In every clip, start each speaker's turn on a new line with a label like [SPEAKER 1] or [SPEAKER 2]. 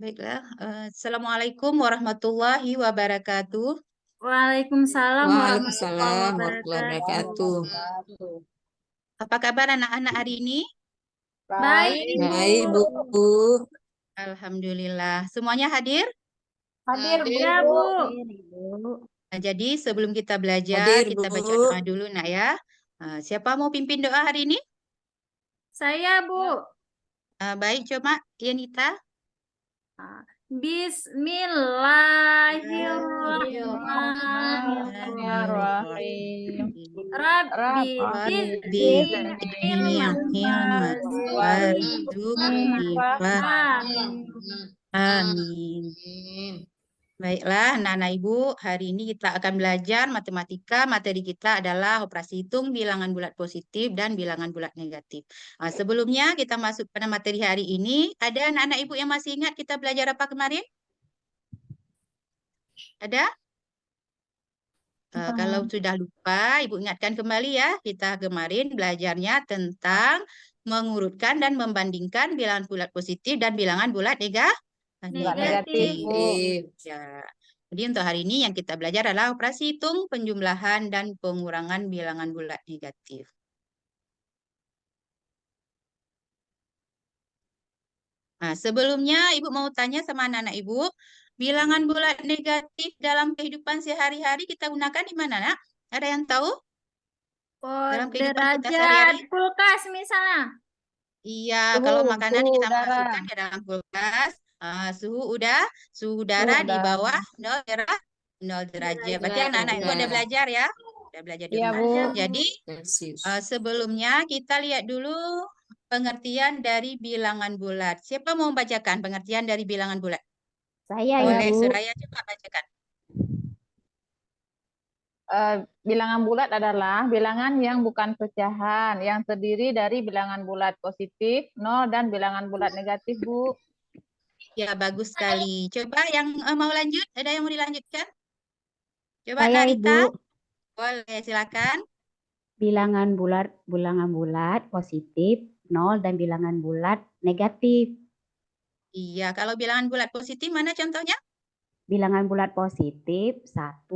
[SPEAKER 1] Baiklah, Assalamualaikum warahmatullahi wabarakatuh.
[SPEAKER 2] Waalaikumsalam warahmatullahi
[SPEAKER 3] Waalaikumsalam warahmatullahi
[SPEAKER 2] wabarakatuh.
[SPEAKER 3] wabarakatuh.
[SPEAKER 1] Apa kabar anak-anak hari ini?
[SPEAKER 2] Baik,
[SPEAKER 3] Baik,
[SPEAKER 2] Bu.
[SPEAKER 3] Bu.
[SPEAKER 1] Alhamdulillah. Semuanya hadir?
[SPEAKER 3] Hadir,
[SPEAKER 2] Ya, Bu.
[SPEAKER 1] Nah, jadi sebelum kita belajar,
[SPEAKER 3] Hadir,
[SPEAKER 1] kita
[SPEAKER 3] Bu.
[SPEAKER 1] baca doa dulu nak ya. Siapa mau pimpin doa hari ini?
[SPEAKER 2] Saya, Bu.
[SPEAKER 1] Baik, coba Yanita.
[SPEAKER 2] Bismillahirrahmanirrahim. Rabbi
[SPEAKER 1] Rabbi zidni ilman warzuqni fahman. Amin. Baiklah, anak-anak Ibu, hari ini kita akan belajar matematika. Materi kita adalah operasi hitung bilangan bulat positif dan bilangan bulat negatif. Sebelumnya kita masuk pada materi hari ini, ada anak-anak Ibu yang masih ingat kita belajar apa kemarin? Ada? Kalau sudah lupa, Ibu ingatkan kembali ya. Kita kemarin belajarnya tentang mengurutkan dan membandingkan bilangan bulat positif dan bilangan bulat negatif. Ya. Jadi untuk hari ini yang kita belajar adalah operasi hitung, penjumlahan, dan pengurangan bilangan bulat negatif. Nah, sebelumnya Ibu mau tanya sama anak-anak Ibu, bilangan bulat negatif dalam kehidupan sehari-hari kita gunakan di mana, Nak? Ada yang tahu? Dalam kehidupan kita sehari-hari?
[SPEAKER 2] Derajat kulkas misalnya.
[SPEAKER 1] Iya, kalau makanan kita masukkan ke dalam kulkas, suhu udara di bawah 0 derajat. Berarti anak-anak itu ada belajar ya? Ada belajar di rumah. Jadi sebelumnya kita lihat dulu pengertian dari bilangan bulat. Siapa mau membacakan pengertian dari bilangan bulat?
[SPEAKER 4] Saya,
[SPEAKER 1] Boleh,
[SPEAKER 4] Ibu.
[SPEAKER 1] Suraya coba bacakan.
[SPEAKER 4] Bilangan bulat adalah bilangan yang bukan pecahan, yang terdiri dari bilangan bulat positif, 0, dan bilangan bulat negatif, Bu.
[SPEAKER 1] Ya, bagus sekali. Coba yang mau lanjut, ada yang mau dilanjutkan? Coba
[SPEAKER 4] Saya,
[SPEAKER 1] Narita.
[SPEAKER 4] Ibu.
[SPEAKER 1] Boleh, silakan.
[SPEAKER 4] Bilangan bulat positif, 0, dan bilangan bulat negatif.
[SPEAKER 1] Iya, kalau bilangan bulat positif mana contohnya?
[SPEAKER 4] Bilangan bulat positif 1,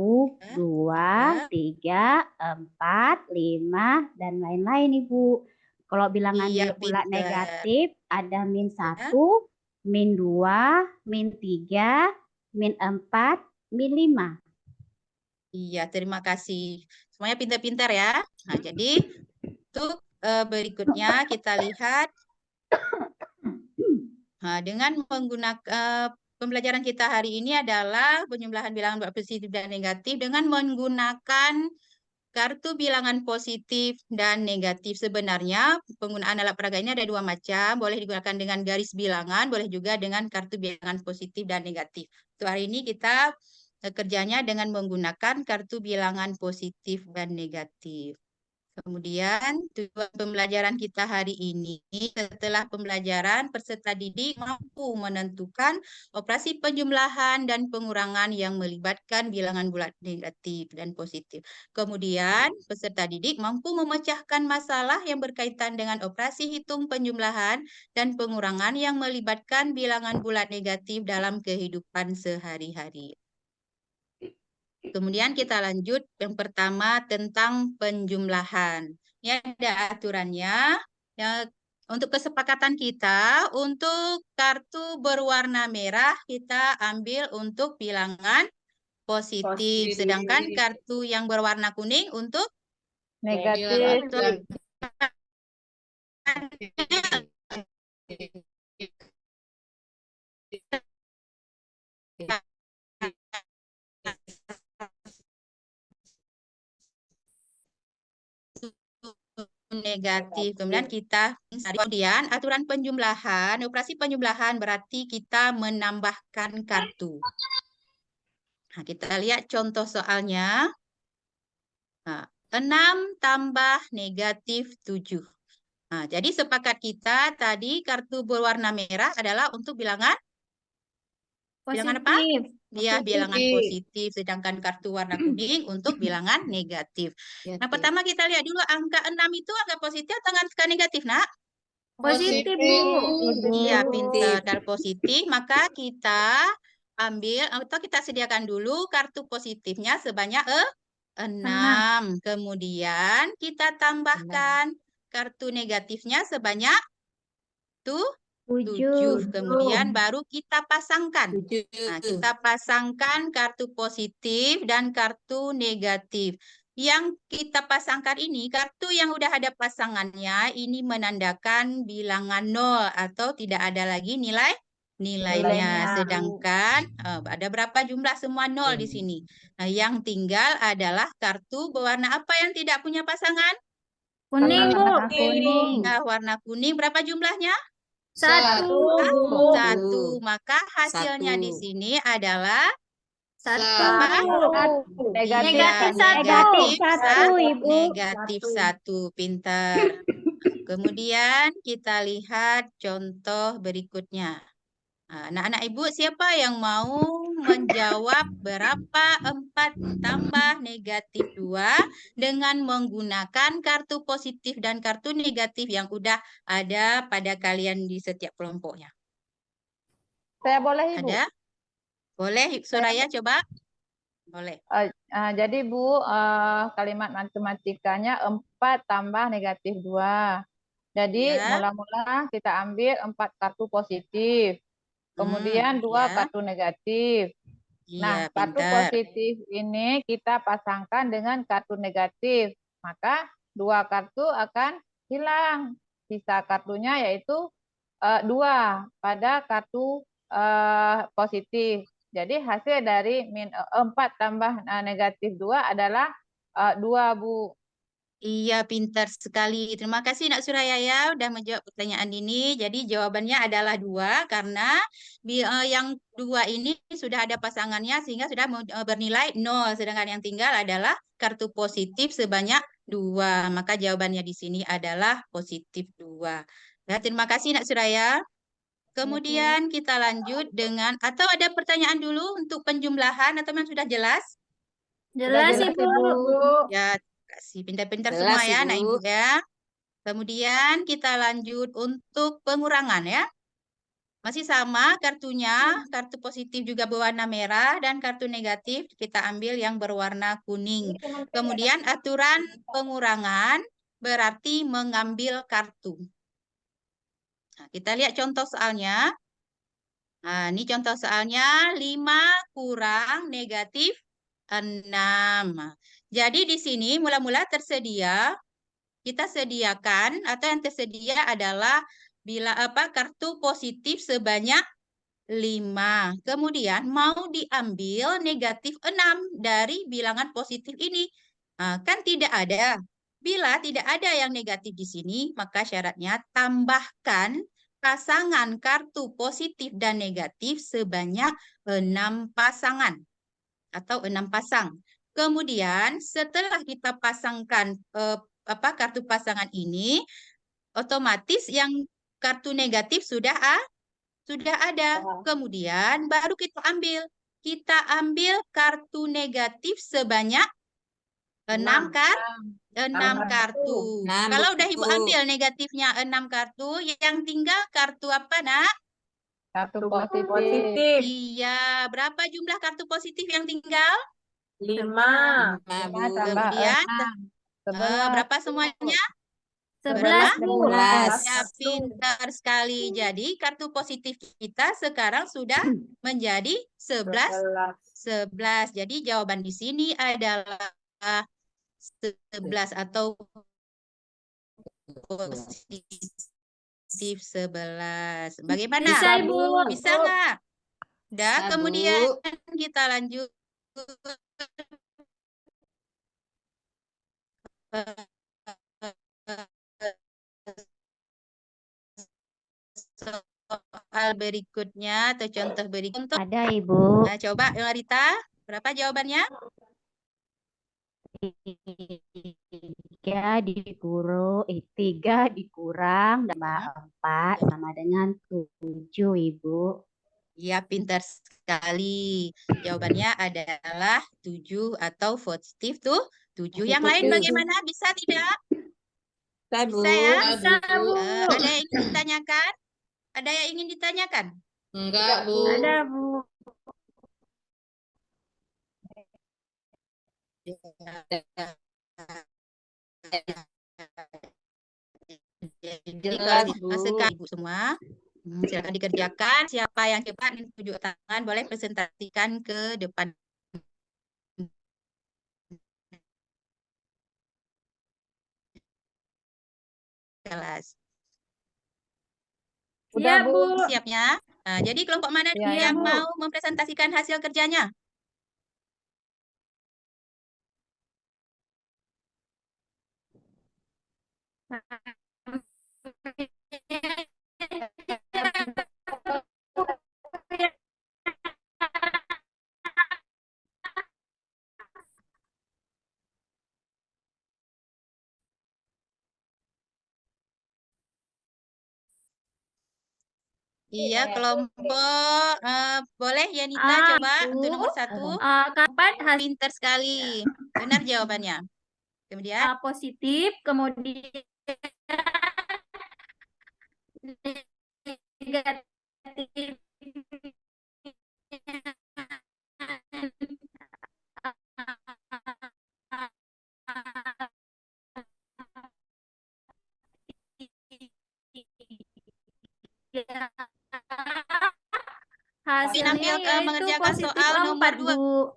[SPEAKER 4] 2, 3, 4, 5, dan lain-lain, Ibu. Kalau bilangan bulat negatif ada -1, -2, -3, -4, -5.
[SPEAKER 1] Iya, terima kasih. Semuanya pintar-pintar ya. Nah, jadi untuk berikutnya kita lihat dengan menggunakan pembelajaran kita hari ini adalah penjumlahan bilangan bulat positif dan negatif dengan menggunakan kartu bilangan positif dan negatif. Sebenarnya penggunaan alat peraga ini ada dua macam. Boleh digunakan dengan garis bilangan, boleh juga dengan kartu bilangan positif dan negatif. Untuk hari ini kita kerjanya dengan menggunakan kartu bilangan positif dan negatif. Kemudian tujuan pembelajaran kita hari ini, setelah pembelajaran peserta didik mampu menentukan operasi penjumlahan dan pengurangan yang melibatkan bilangan bulat negatif dan positif. Kemudian peserta didik mampu memecahkan masalah yang berkaitan dengan operasi hitung penjumlahan dan pengurangan yang melibatkan bilangan bulat negatif dalam kehidupan sehari-hari. Kemudian kita lanjut yang pertama tentang penjumlahan. Ini ada aturannya. Ya, untuk kesepakatan kita, untuk kartu berwarna merah kita ambil untuk bilangan positif. Sedangkan kartu yang berwarna kuning untuk
[SPEAKER 4] Negatif.
[SPEAKER 1] negatif. Kemudian aturan penjumlahan, operasi penjumlahan berarti kita menambahkan kartu. Nah, kita lihat contoh soalnya. Nah, 6 tambah negatif 7. Nah, jadi sepakat kita tadi kartu berwarna merah adalah untuk bilangan bilangan apa? Dia bilangan positif, sedangkan kartu warna kuning untuk bilangan negatif. Nah, pertama kita lihat dulu angka 6 itu angka positif atau angka negatif, Nak?
[SPEAKER 2] Positif, Bu.
[SPEAKER 1] Iya, pintar. Kalau positif, maka kita ambil atau kita sediakan dulu kartu positifnya sebanyak 6. Kemudian kita tambahkan kartu negatifnya sebanyak 7. Kemudian baru kita pasangkan. Nah, kita pasangkan kartu positif dan kartu negatif. Yang kita pasangkan ini, kartu yang udah ada pasangannya, ini menandakan bilangan 0 atau tidak ada lagi nilainya. Sedangkan ada berapa jumlah semua 0 di sini. Nah, yang tinggal adalah kartu berwarna apa yang tidak punya pasangan?
[SPEAKER 2] Kuning, Bu.
[SPEAKER 4] Kuning.
[SPEAKER 1] Nah, warna kuning berapa jumlahnya?
[SPEAKER 2] 1, Bu.
[SPEAKER 1] 1. Maka hasilnya di sini adalah
[SPEAKER 2] 1,
[SPEAKER 1] apa?
[SPEAKER 2] Bu.
[SPEAKER 4] Negatif.
[SPEAKER 2] Negatif
[SPEAKER 1] Iya,
[SPEAKER 2] 1.
[SPEAKER 1] negatif 1. Pintar. Kemudian kita lihat contoh berikutnya. Anak-anak ibu, siapa yang mau menjawab berapa 4 tambah negatif 2 dengan menggunakan kartu positif dan kartu negatif yang udah ada pada kalian di setiap kelompoknya?
[SPEAKER 4] Saya boleh, Ibu?
[SPEAKER 1] Ada? Boleh, Suraya coba? Boleh.
[SPEAKER 4] Jadi Bu, kalimat matematikanya 4 tambah negatif 2. Jadi
[SPEAKER 1] Ya.
[SPEAKER 4] mula-mula kita ambil 4 kartu positif. Kemudian 2
[SPEAKER 1] ya.
[SPEAKER 4] kartu negatif. Nah,
[SPEAKER 1] Iya,
[SPEAKER 4] kartu
[SPEAKER 1] pintar.
[SPEAKER 4] positif ini kita pasangkan dengan kartu negatif. Maka 2 kartu akan hilang. Sisa kartunya yaitu 2 pada kartu positif. Jadi hasil dari 4 tambah negatif 2 adalah 2, Bu.
[SPEAKER 1] Iya, pintar sekali. Terima kasih Nak Suraya ya udah menjawab pertanyaan ini. Jadi jawabannya adalah 2 karena yang 2 ini sudah ada pasangannya sehingga sudah bernilai 0. Sedangkan yang tinggal adalah kartu positif sebanyak 2. Maka jawabannya di sini adalah positif 2. Ya, terima kasih Nak Suraya. Kemudian kita lanjut dengan, atau ada pertanyaan dulu untuk penjumlahan atau memang sudah jelas?
[SPEAKER 2] Jelas, Ibu.
[SPEAKER 1] Ya, kasih pintar-pintar semua ya, Nak Ibu ya. Kemudian kita lanjut untuk pengurangan ya. Masih sama kartunya, kartu positif juga berwarna merah dan kartu negatif kita ambil yang berwarna kuning. Kemudian aturan pengurangan berarti mengambil kartu. Nah, kita lihat contoh soalnya. Nah, ini contoh soalnya 5 kurang negatif 6. Jadi di sini mula-mula tersedia, kita sediakan atau yang tersedia adalah kartu positif sebanyak 5. Kemudian mau diambil negatif 6 dari bilangan positif ini. Nah, kan tidak ada. Bila tidak ada yang negatif di sini, maka syaratnya tambahkan pasangan kartu positif dan negatif sebanyak 6 pasangan atau 6 pasang. Kemudian setelah kita pasangkan kartu pasangan ini, otomatis yang kartu negatif sudah ada. Kemudian baru kita ambil. Kita ambil kartu negatif sebanyak 6 kartu. Kalau udah Ibu ambil negatifnya 6 kartu, yang tinggal kartu apa, Nak?
[SPEAKER 4] Kartu positif.
[SPEAKER 1] Iya, berapa jumlah kartu positif yang tinggal?
[SPEAKER 2] 5.
[SPEAKER 4] 5 tambah
[SPEAKER 1] Kemudian
[SPEAKER 4] 6.
[SPEAKER 1] berapa semuanya?
[SPEAKER 2] 11, Bu.
[SPEAKER 1] Ya, pintar sekali. Jadi kartu positif kita sekarang sudah menjadi 11. Jadi jawaban di sini adalah 11 atau positif 11. Bagaimana?
[SPEAKER 2] Bisa, Ibu.
[SPEAKER 1] Bisa nggak? Udah, kemudian kita lanjut soal berikutnya atau contoh berikutnya.
[SPEAKER 3] Ada, Ibu.
[SPEAKER 1] Nah, coba Rita, berapa jawabannya?
[SPEAKER 3] 3 dikurang tambah 4 sama dengan 7, Ibu.
[SPEAKER 1] Iya, pintar sekali. Jawabannya adalah 7 atau positif tuh 7. Yang lain bagaimana? Bisa tidak?
[SPEAKER 2] Bisa, Bu.
[SPEAKER 1] Bisa ya?
[SPEAKER 2] Bisa, Bu.
[SPEAKER 1] Ada yang ingin ditanyakan? Ada yang ingin ditanyakan?
[SPEAKER 2] Enggak, Bu. Ada, Bu.
[SPEAKER 1] Jadi kalau
[SPEAKER 2] Jelas, Bu.
[SPEAKER 1] sekali Ibu semua, silakan dikerjakan. Siapa yang cepat tunjuk tangan boleh presentasikan ke depan kelas.
[SPEAKER 2] Udah, Bu.
[SPEAKER 1] Siapnya? Nah, jadi kelompok mana
[SPEAKER 4] Iya,
[SPEAKER 1] yang
[SPEAKER 2] Bu.
[SPEAKER 1] mau mempresentasikan hasil kerjanya? Iya, kelompok boleh Yanita coba untuk nomor 1.
[SPEAKER 2] Kapan hasil
[SPEAKER 1] Pintar sekali. Benar jawabannya. Kemudian
[SPEAKER 2] positif, kemudian negatif. Hasilnya
[SPEAKER 1] ambil,
[SPEAKER 2] yaitu
[SPEAKER 1] mengerjakan
[SPEAKER 2] positif
[SPEAKER 1] soal nomor
[SPEAKER 2] 4,
[SPEAKER 1] 2.
[SPEAKER 2] Bu.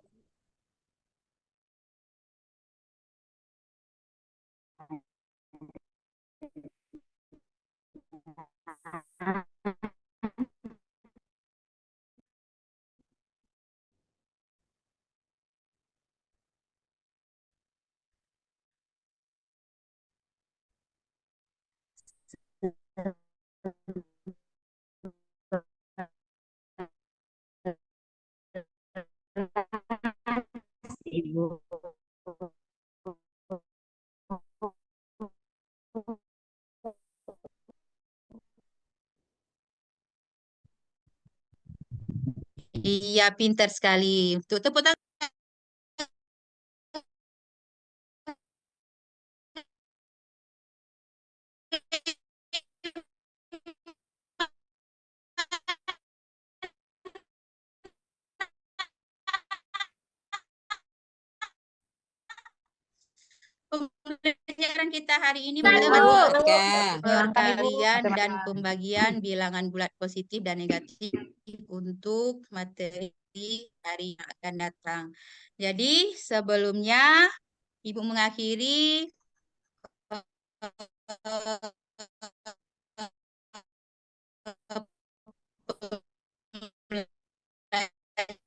[SPEAKER 3] Ibu.
[SPEAKER 1] Iya, pintar sekali. Untuk tepuk tangan. Pembelajaran kita hari ini perkalian dan pembagian bilangan bulat positif dan negatif untuk materi hari yang akan datang. Jadi sebelumnya Ibu mengakhiri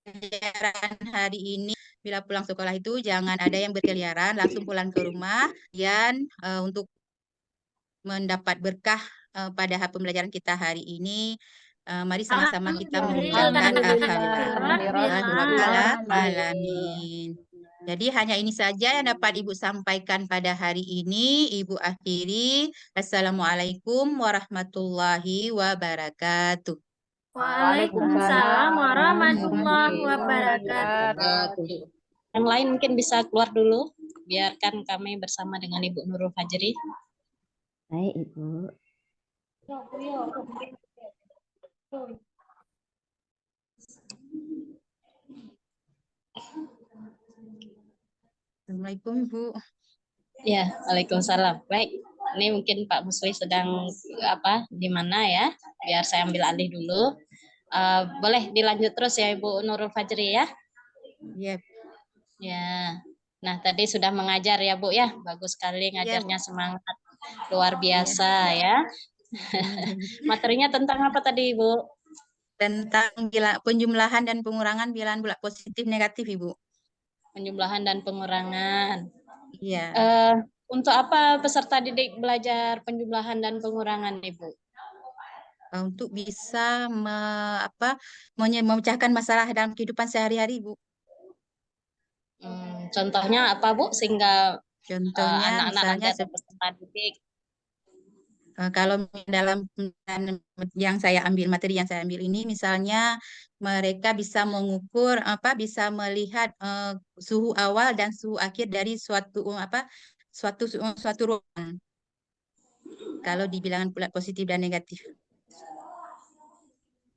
[SPEAKER 1] pembelajaran hari ini. Bila pulang sekolah itu jangan ada yang berkeliaran, langsung pulang ke rumah. Dan untuk mendapat berkah pada pembelajaran kita hari ini, mari sama-sama kita mengucapkan alhamdulillahirobbilalamin. Jadi hanya ini saja yang dapat Ibu sampaikan pada hari ini. Ibu akhiri. Assalamualaikum warahmatullahi wabarakatuh.
[SPEAKER 2] Waalaikumsalam warahmatullahi wabarakatuh.
[SPEAKER 5] Yang lain mungkin bisa keluar dulu. Biarkan kami bersama dengan Ibu Nurul Fajri.
[SPEAKER 3] Baik, Ibu.
[SPEAKER 1] Assalamualaikum, Ibu.
[SPEAKER 5] Ya, Waalaikumsalam. Baik, ini mungkin Pak Musli sedang di mana ya? Biar saya ambil alih dulu. Boleh dilanjut terus ya Ibu Nurul Fajri ya?
[SPEAKER 1] Yep.
[SPEAKER 5] Ya. Nah, tadi sudah mengajar ya Bu ya. Bagus sekali ngajarnya, semangat. Luar biasa ya. Materinya tentang apa tadi Ibu?
[SPEAKER 1] Tentang penjumlahan dan pengurangan bilangan bulat positif negatif, Ibu.
[SPEAKER 5] Penjumlahan dan pengurangan.
[SPEAKER 1] Iya.
[SPEAKER 5] Untuk apa peserta didik belajar penjumlahan dan pengurangan, Ibu?
[SPEAKER 1] Untuk bisa memecahkan masalah dalam kehidupan sehari-hari, Bu.
[SPEAKER 5] Contohnya apa, Bu? Sehingga
[SPEAKER 1] contohnya
[SPEAKER 5] anak-anak nanti
[SPEAKER 1] misalnya
[SPEAKER 5] atau peserta didik.
[SPEAKER 1] Kalau dalam yang saya ambil, materi yang saya ambil ini, misalnya mereka bisa mengukur bisa melihat suhu awal dan suhu akhir dari suatu ruangan. kalau di bilangan bulat positif dan negatif.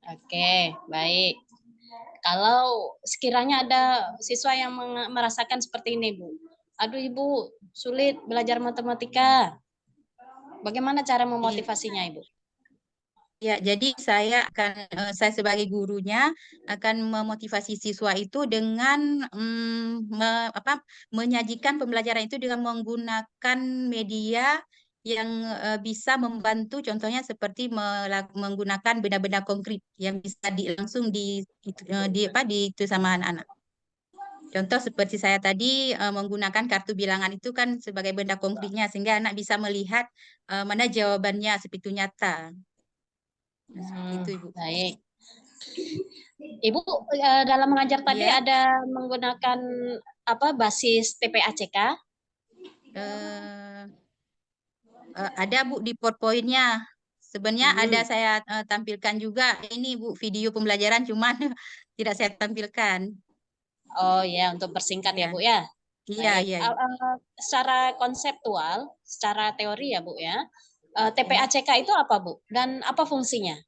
[SPEAKER 5] Oke, baik. Kalau sekiranya ada siswa yang merasakan seperti ini, Bu. Aduh, Ibu, sulit belajar matematika. Bagaimana cara memotivasinya, Ibu?
[SPEAKER 1] Ya, jadi saya sebagai gurunya akan memotivasi siswa itu dengan menyajikan pembelajaran itu dengan menggunakan media yang bisa membantu, contohnya seperti menggunakan benda-benda konkret yang bisa langsung itu sama anak-anak. Contoh seperti saya tadi menggunakan kartu bilangan itu kan sebagai benda konkretnya sehingga anak bisa melihat mana jawabannya seperti itu nyata. Nah, seperti itu, Ibu.
[SPEAKER 5] Baik. Ibu dalam mengajar tadi
[SPEAKER 1] Iya.
[SPEAKER 5] ada menggunakan basis TPACK?
[SPEAKER 1] Ada, Bu, di PowerPoint-nya. Sebenarnya ada saya tampilkan juga ini, Bu, video pembelajaran cuman tidak saya tampilkan.
[SPEAKER 5] Oh ya, untuk persingkat ya,
[SPEAKER 1] Iya.
[SPEAKER 5] Bu ya.
[SPEAKER 1] Iya,
[SPEAKER 5] Baik.
[SPEAKER 1] iya.
[SPEAKER 5] Secara konseptual, secara teori ya, Bu ya. TPACK itu apa, Bu? Dan apa fungsinya?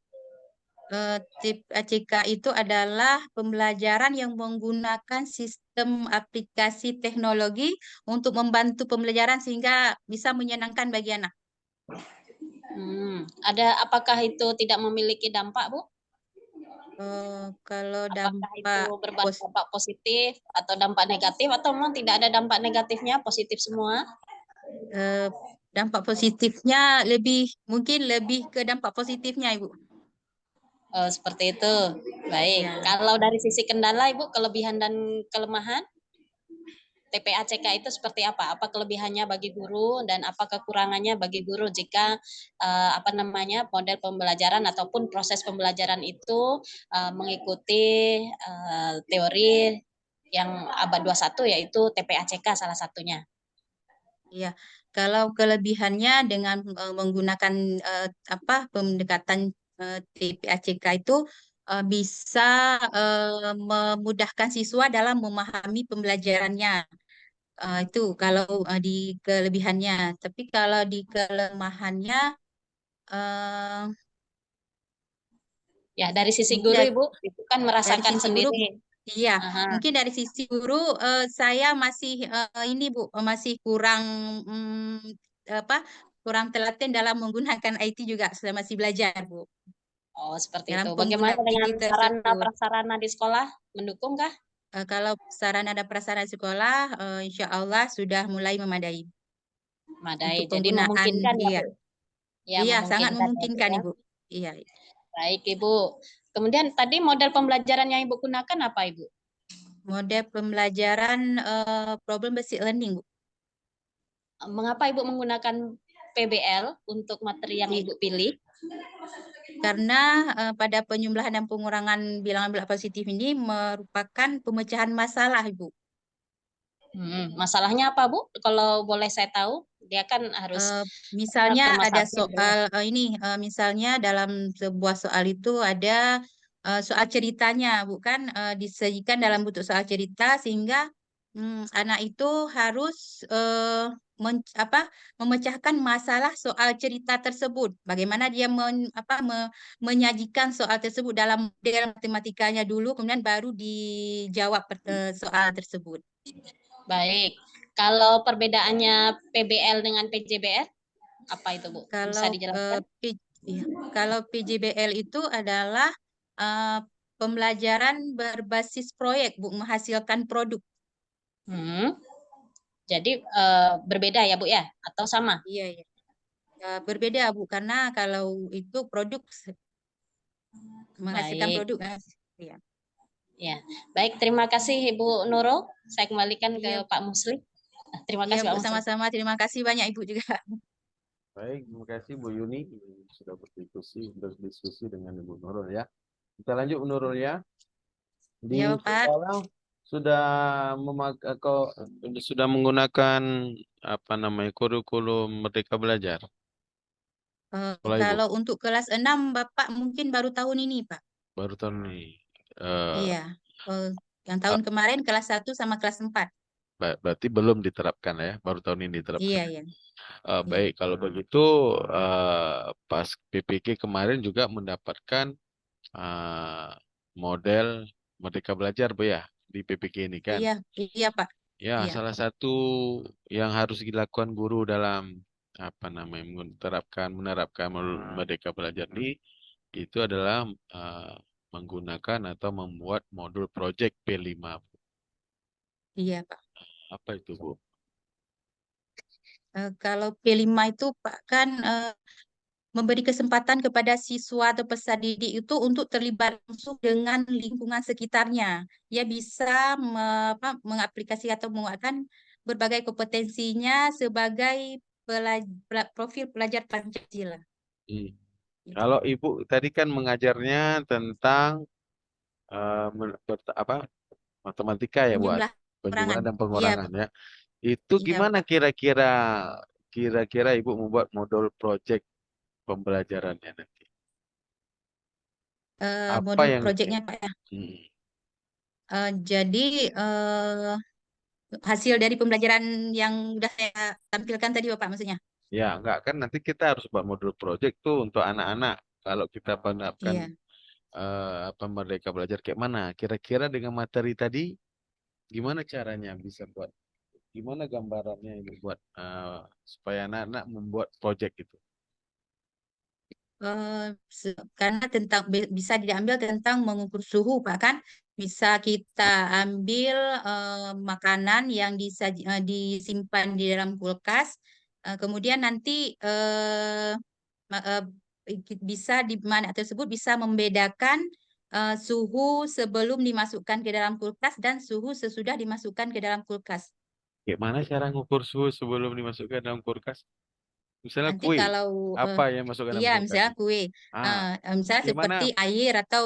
[SPEAKER 1] TPACK itu adalah pembelajaran yang menggunakan sistem aplikasi teknologi untuk membantu pembelajaran sehingga bisa menyenangkan bagi anak.
[SPEAKER 5] Apakah itu tidak memiliki dampak, Bu?
[SPEAKER 1] Kalau
[SPEAKER 5] Apakah itu
[SPEAKER 1] dampak
[SPEAKER 5] dampak positif atau dampak negatif atau memang tidak ada dampak negatifnya, positif semua?
[SPEAKER 1] Dampak positifnya mungkin lebih ke dampak positifnya, Ibu.
[SPEAKER 5] Oh, seperti itu. Baik.
[SPEAKER 1] Ya.
[SPEAKER 5] Kalau dari sisi kendala, Ibu, kelebihan dan kelemahan TPACK itu seperti apa? Apa kelebihannya bagi guru dan apa kekurangannya bagi guru jika model pembelajaran ataupun proses pembelajaran itu mengikuti teori yang abad 21 yaitu TPACK salah satunya.
[SPEAKER 1] Iya, kalau kelebihannya dengan menggunakan pendekatan TPACK itu bisa memudahkan siswa dalam memahami pembelajarannya. Itu kalau di kelebihannya. Tapi kalau di kelemahannya,
[SPEAKER 5] ya dari sisi
[SPEAKER 1] mungkin
[SPEAKER 5] guru Ibu kan merasakan
[SPEAKER 1] sisi
[SPEAKER 5] sendiri.
[SPEAKER 1] guru, iya, mungkin dari sisi guru saya masih Bu, masih kurang kurang telaten dalam menggunakan IT juga, saya masih belajar, Bu.
[SPEAKER 5] Oh, seperti
[SPEAKER 1] Dalam
[SPEAKER 5] itu. Bagaimana
[SPEAKER 1] penggunaan
[SPEAKER 5] dengan
[SPEAKER 1] IT tersebut.
[SPEAKER 5] sarana-prasarana di sekolah? Mendukungkah?
[SPEAKER 1] Kalau sarana dan prasarana sekolah, insya Allah sudah mulai memadai.
[SPEAKER 5] Memadai.
[SPEAKER 1] Untuk
[SPEAKER 5] Jadi
[SPEAKER 1] penggunaan,
[SPEAKER 5] memungkinkan ya,
[SPEAKER 1] iya.
[SPEAKER 5] Bu? Ya,
[SPEAKER 1] Iya, sangat
[SPEAKER 5] memungkinkan
[SPEAKER 1] memungkinkan,
[SPEAKER 5] ya, Bu, ya.
[SPEAKER 1] Ibu. Iya.
[SPEAKER 5] Baik, Ibu. Kemudian tadi model pembelajaran yang Ibu gunakan apa, Ibu?
[SPEAKER 1] Model pembelajaran problem based learning, Bu.
[SPEAKER 5] Mengapa Ibu menggunakan PBL untuk materi yang Ibu pilih?
[SPEAKER 1] Karena pada penyembelahan dan pengurangan bilangan bulat positif ini merupakan pemecahan masalah, Ibu.
[SPEAKER 5] Masalahnya apa, Bu? Kalau boleh saya tahu, dia kan harus
[SPEAKER 1] misalnya ada
[SPEAKER 5] satu
[SPEAKER 1] soal misalnya dalam sebuah soal itu ada soal ceritanya, bukan disajikan dalam bentuk soal cerita sehingga anak itu harus memecahkan masalah soal cerita tersebut. Bagaimana dia menyajikan soal tersebut dalam model matematikanya dulu, kemudian baru dijawab soal tersebut.
[SPEAKER 5] Baik. Kalau perbedaannya PBL dengan PJBL, apa itu, Bu? Bisa dijelaskan?
[SPEAKER 1] Kalau PJBL itu adalah pembelajaran berbasis proyek, Bu, menghasilkan produk.
[SPEAKER 5] Jadi berbeda ya, Bu ya? Atau sama?
[SPEAKER 1] Iya, iya. Berbeda, Bu, karena kalau itu produk menghasilkan produk. Ya.
[SPEAKER 5] Ya, baik. Terima kasih Ibu Nurul. Saya kembalikan ke Pak Musli. Terima kasih,
[SPEAKER 1] Bu,
[SPEAKER 5] Pak Musli.
[SPEAKER 1] sama-sama. Terima kasih banyak Ibu juga.
[SPEAKER 6] Baik, terima kasih Bu Yuni sudah berdiskusi dengan Ibu Nurul ya. Kita lanjut Nurul ya. Di sekolah sudah menggunakan kurikulum Merdeka Belajar.
[SPEAKER 1] Kalau untuk kelas 6 Bapak mungkin baru tahun ini, Pak.
[SPEAKER 6] Baru tahun ini.
[SPEAKER 1] Iya. Yang tahun kemarin kelas 1 sama kelas 4.
[SPEAKER 6] Berarti belum diterapkan ya, baru tahun ini diterapkan.
[SPEAKER 1] Iya, iya.
[SPEAKER 6] Baik, kalau begitu pas PPK kemarin juga mendapatkan model Merdeka Belajar, Bu ya, di PPK ini kan.
[SPEAKER 1] Iya, iya, Pak.
[SPEAKER 6] Ya,
[SPEAKER 1] Iya.
[SPEAKER 6] salah satu yang harus dilakukan guru dalam apa namanya menerapkan Merdeka Belajar ini itu adalah menggunakan atau membuat modul project P5.
[SPEAKER 1] Iya, Pak.
[SPEAKER 6] Apa itu, Bu?
[SPEAKER 1] Kalau P5 itu Pak kan memberi kesempatan kepada siswa atau peserta didik itu untuk terlibat langsung dengan lingkungan sekitarnya. Ia bisa mengaplikasi atau menguatkan berbagai kompetensinya sebagai profil pelajar Pancasila.
[SPEAKER 6] Hmm.
[SPEAKER 1] Gitu.
[SPEAKER 6] Kalau Ibu tadi kan mengajarnya tentang matematika ya, buat
[SPEAKER 1] Penjumlah
[SPEAKER 6] penjumlahan dan
[SPEAKER 1] Iya,
[SPEAKER 6] pengurangan
[SPEAKER 1] Pak.
[SPEAKER 6] ya. Itu
[SPEAKER 1] Iya,
[SPEAKER 6] gimana
[SPEAKER 1] Pak.
[SPEAKER 6] kira-kira Ibu membuat modul project pembelajarannya nanti? Apa
[SPEAKER 1] Modul
[SPEAKER 6] yang
[SPEAKER 1] proyeknya Pak ya.
[SPEAKER 6] Hmm.
[SPEAKER 1] Jadi hasil dari pembelajaran yang sudah saya tampilkan tadi Bapak maksudnya?
[SPEAKER 6] Ya, enggak kan nanti kita harus buat modul project tuh untuk anak-anak. Kalau kita penerapkan
[SPEAKER 1] Iya.
[SPEAKER 6] apa Merdeka Belajar kayak mana? Kira-kira dengan materi tadi gimana caranya bisa buat gimana gambarannya ini buat supaya anak-anak membuat project itu?
[SPEAKER 1] Karena bisa diambil tentang mengukur suhu Pak kan bisa kita ambil makanan yang disimpan di dalam kulkas kemudian nanti ma- eh, bisa di mana tersebut bisa membedakan suhu sebelum dimasukkan ke dalam kulkas dan suhu sesudah dimasukkan ke dalam kulkas.
[SPEAKER 6] Gimana cara ngukur suhu sebelum dimasukkan dalam kulkas? Misalnya
[SPEAKER 1] Nanti
[SPEAKER 6] kue,
[SPEAKER 1] kalau
[SPEAKER 6] apa yang masukkan
[SPEAKER 1] iya
[SPEAKER 6] dalam kulkas
[SPEAKER 1] misalnya
[SPEAKER 6] itu?
[SPEAKER 1] kue,
[SPEAKER 6] Ah,
[SPEAKER 1] misalnya
[SPEAKER 6] gimana
[SPEAKER 1] seperti air atau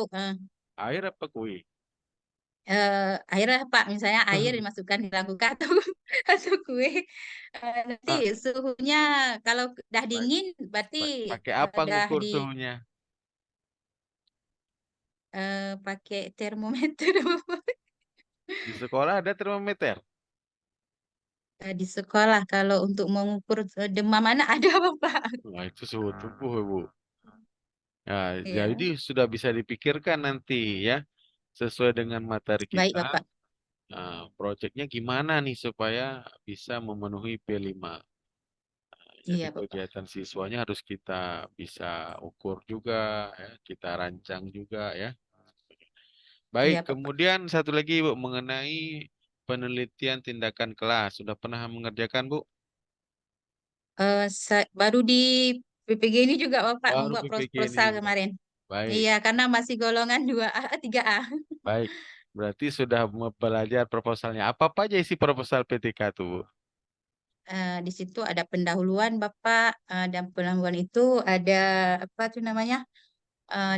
[SPEAKER 6] air apa kue?
[SPEAKER 1] air lah Pak, misalnya air dimasukkan di dalam kulkas atau, atau kue. Nanti
[SPEAKER 6] Ah,
[SPEAKER 1] suhunya kalau udah
[SPEAKER 6] baik.
[SPEAKER 1] dingin berarti
[SPEAKER 6] Pakai apa
[SPEAKER 1] udah
[SPEAKER 6] ngukur suhunya?
[SPEAKER 1] pakai termometer.
[SPEAKER 6] Di sekolah ada termometer.
[SPEAKER 1] Di sekolah kalau untuk mengukur demam mana ada Bapak?
[SPEAKER 6] Nah, itu suhu tubuh, Bu. Nah,
[SPEAKER 1] Iya,
[SPEAKER 6] jadi sudah bisa dipikirkan nanti ya, sesuai dengan materi
[SPEAKER 1] baik
[SPEAKER 6] kita.
[SPEAKER 1] Bapak.
[SPEAKER 6] Proyeknya gimana nih supaya bisa memenuhi P5. Jadi
[SPEAKER 1] Iya Bapak.
[SPEAKER 6] kegiatan siswanya harus kita bisa ukur juga, ya, kita rancang juga ya. Baik,
[SPEAKER 1] Iya Bapak.
[SPEAKER 6] kemudian satu lagi Bu mengenai penelitian tindakan kelas. Sudah pernah mengerjakan Bu?
[SPEAKER 1] Baru di PPG ini juga Bapak
[SPEAKER 6] Baru
[SPEAKER 1] membuat
[SPEAKER 6] PPG ini
[SPEAKER 1] proposal
[SPEAKER 6] juga.
[SPEAKER 1] kemarin.
[SPEAKER 6] Baik,
[SPEAKER 1] Iya, karena masih golongan 2A, 3A.
[SPEAKER 6] baik. Berarti sudah belajar proposalnya. Apa aja isi proposal PTK tuh Bu?
[SPEAKER 1] Di situ ada pendahuluan Bapak, dan pendahuluan itu ada apa tuh namanya?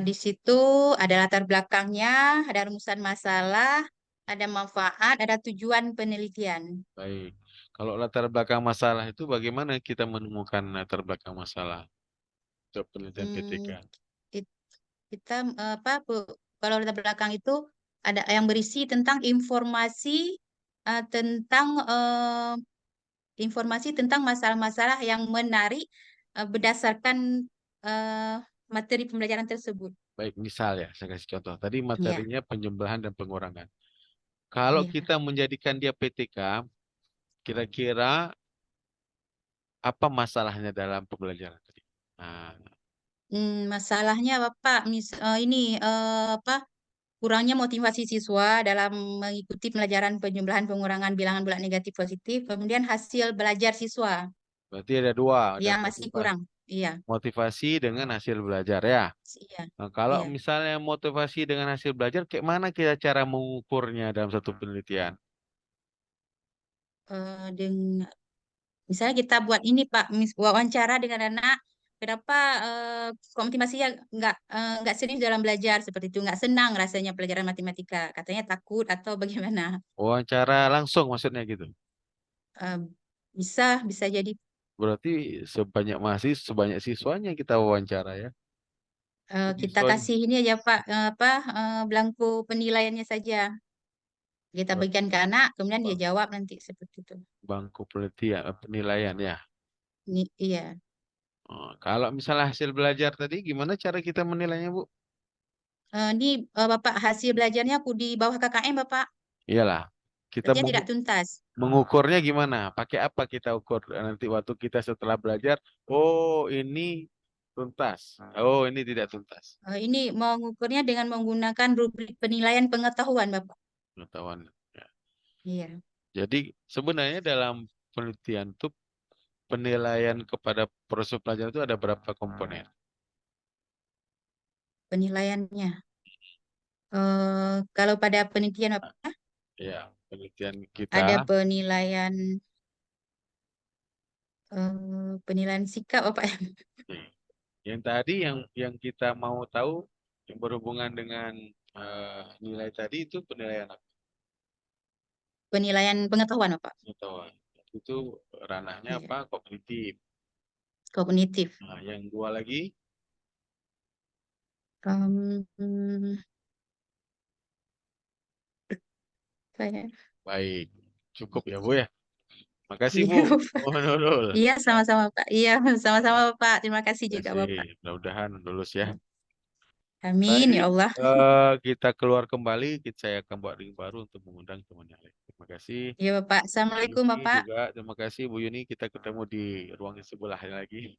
[SPEAKER 1] Di situ ada latar belakangnya, ada rumusan masalah, ada manfaat, ada tujuan penelitian.
[SPEAKER 6] Baik. Kalau latar belakang masalah itu bagaimana kita menemukan latar belakang masalah untuk penelitian PTK?
[SPEAKER 1] Hmm, it- kita kalau latar belakang itu ada yang berisi tentang tentang informasi tentang masalah-masalah yang menarik berdasarkan eh, materi pembelajaran tersebut.
[SPEAKER 6] Baik, misal ya, saya kasih contoh. Tadi
[SPEAKER 1] Ya,
[SPEAKER 6] materinya penjumlahan dan pengurangan. Kalau
[SPEAKER 1] iya.
[SPEAKER 6] kita menjadikan dia PTK, kira-kira apa masalahnya dalam pembelajaran tadi? Nah,
[SPEAKER 1] Masalahnya Bapak, ini apa kurangnya motivasi siswa dalam mengikuti pembelajaran penjumlahan pengurangan bilangan bulat negatif positif, kemudian hasil belajar siswa
[SPEAKER 6] berarti ada dua, ada
[SPEAKER 1] yang masih kurang. Iya,
[SPEAKER 6] motivasi dengan hasil belajar ya.
[SPEAKER 1] iya,
[SPEAKER 6] Nah, kalau
[SPEAKER 1] iya.
[SPEAKER 6] misalnya motivasi dengan hasil belajar, kayak mana kita cara mengukurnya dalam satu penelitian?
[SPEAKER 1] Dengan misalnya kita buat ini Pak, wawancara dengan anak, kenapa kok motivasinya nggak serius dalam belajar seperti itu, nggak senang rasanya pelajaran matematika, katanya takut atau bagaimana?
[SPEAKER 6] Wawancara langsung maksudnya gitu.
[SPEAKER 1] Eh, bisa bisa jadi
[SPEAKER 6] Berarti sebanyak siswanya kita wawancara ya.
[SPEAKER 1] kita
[SPEAKER 6] Siswanya.
[SPEAKER 1] kasih ini aja Pak, belangko penilaiannya saja. Kita bagikan ke anak, kemudian dia jawab nanti seperti itu.
[SPEAKER 6] Bangku penilaian ya.
[SPEAKER 1] Iya.
[SPEAKER 6] Oh, kalau misalnya hasil belajar tadi, gimana cara kita menilainya, Bu?
[SPEAKER 1] Ini Bapak hasil belajarnya aku di bawah KKM Bapak.
[SPEAKER 6] Iyalah, kita
[SPEAKER 1] Berarti tidak tuntas.
[SPEAKER 6] mengukurnya gimana? Pakai apa kita ukur nanti waktu kita setelah belajar? Oh, ini tuntas. Oh, ini tidak tuntas.
[SPEAKER 1] Ini mengukurnya dengan menggunakan rubrik penilaian pengetahuan Bapak.
[SPEAKER 6] Pengetahuan. Ya.
[SPEAKER 1] Iya.
[SPEAKER 6] Jadi sebenarnya dalam penelitian itu penilaian kepada proses pelajaran itu ada berapa komponen?
[SPEAKER 1] Penilaiannya. Kalau pada penelitian Bapak,
[SPEAKER 6] Ya, penelitian kita.
[SPEAKER 1] ada penilaian penilaian sikap Bapak.
[SPEAKER 6] Yang tadi yang kita mau tahu yang berhubungan dengan nilai tadi itu penilaian apa?
[SPEAKER 1] Penilaian pengetahuan Bapak.
[SPEAKER 6] Pengetahuan. Itu ranahnya
[SPEAKER 1] Iya.
[SPEAKER 6] apa? Kognitif.
[SPEAKER 1] Kognitif.
[SPEAKER 6] Nah, yang dua lagi
[SPEAKER 1] Saya.
[SPEAKER 6] baik. Cukup ya, Bu ya. Makasih,
[SPEAKER 1] Iya,
[SPEAKER 6] Bu.
[SPEAKER 1] Bapak.
[SPEAKER 6] Oh, Nurul.
[SPEAKER 1] Iya, sama-sama Pak. Iya, sama-sama Bapak. Terima kasih juga Bapak.
[SPEAKER 6] Makasih. Mudah-mudahan lulus ya.
[SPEAKER 1] Amin ya
[SPEAKER 6] Baik,
[SPEAKER 1] Allah.
[SPEAKER 6] kita keluar kembali. Saya akan buat link baru untuk mengundang teman yang lain. Terima kasih.
[SPEAKER 1] Iya Bapak.
[SPEAKER 6] Bu
[SPEAKER 1] Assalamualaikum
[SPEAKER 6] Yuni
[SPEAKER 1] Bapak.
[SPEAKER 6] juga. Terima kasih Bu Yuni. Kita ketemu di ruang sebelah lagi.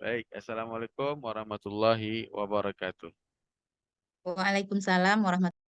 [SPEAKER 6] Baik, Assalamualaikum warahmatullahi wabarakatuh.
[SPEAKER 1] Waalaikumsalam warahmatullahi